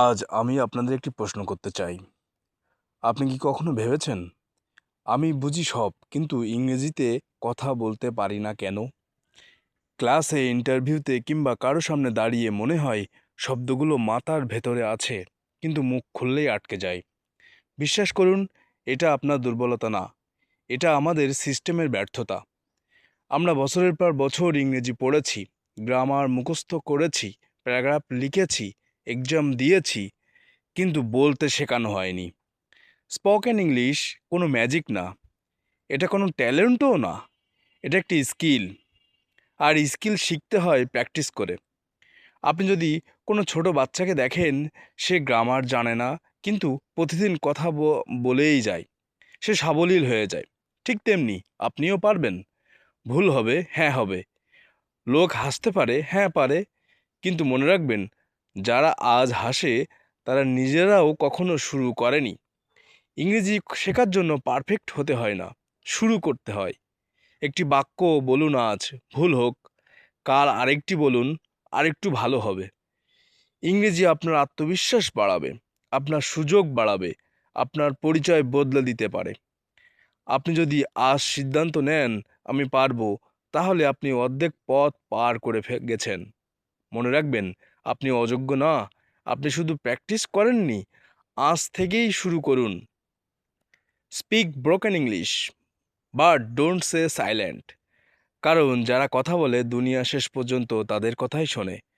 আজ আমি আপনাদের একটি প্রশ্ন করতে চাই। আপনি কি কখনো ভেবেছেন, আমি বুঝি সব কিন্তু ইংরেজিতে কথা বলতে পারি না কেন? ক্লাসে, ইন্টারভিউতে কিংবা কারো সামনে দাঁড়িয়ে মনে হয় শব্দগুলো মাথার ভেতরে আছে, কিন্তু মুখ খুললেই আটকে যায়। বিশ্বাস করুন, এটা আপনার দুর্বলতা না, এটা আমাদের সিস্টেমের ব্যর্থতা। আমরা বছরের পর বছর ইংরেজি পড়েছি, গ্রামার মুখস্থ করেছি, প্যারাগ্রাফ লিখেছি, এক্সাম দিয়েছি, কিন্তু বলতে শেখানো হয়নি। স্পোকেন ইংলিশ কোনো ম্যাজিক না, এটা কোনো ট্যালেন্টও না, এটা একটি স্কিল। আর স্কিল শিখতে হয় প্র্যাকটিস করে। আপনি যদি কোনো ছোট বাচ্চাকে দেখেন, সে গ্রামার জানে না, কিন্তু প্রতিদিন কথা বলেই যায়, সে সাবলীল হয়ে যায়। ঠিক তেমনি আপনিও পারবেন। ভুল হবে, হ্যাঁ হবে। লোক হাসতে পারে, হ্যাঁ পারে। কিন্তু মনে রাখবেন, যারা আজ হাসে তারা নিজেরাও কখনো শুরু করেনি। ইংরেজি শেখার জন্য পারফেক্ট হতে হয় না, শুরু করতে হয়। একটি বাক্য বলুন আজ, ভুল হোক, কাল আরেকটি বলুন, আরেকটু ভালো হবে। ইংরেজি আপনার আত্মবিশ্বাস বাড়াবে, আপনার সুযোগ বাড়াবে, আপনার পরিচয় বদলে দিতে পারে। আপনি যদি আজ সিদ্ধান্ত নেন, আমি পারবো, তাহলে আপনি অর্ধেক পথ পার করে গেছেন। মনে রাখবেন, আপনি অযোগ্য না, আপনি শুধু প্র্যাকটিস করেননি। আজ থেকেই শুরু করুন। Speak broken English, but don't say silent. কারণ যারা কথা বলে দুনিয়া শেষ পর্যন্ত তাদের কথাই শোনে।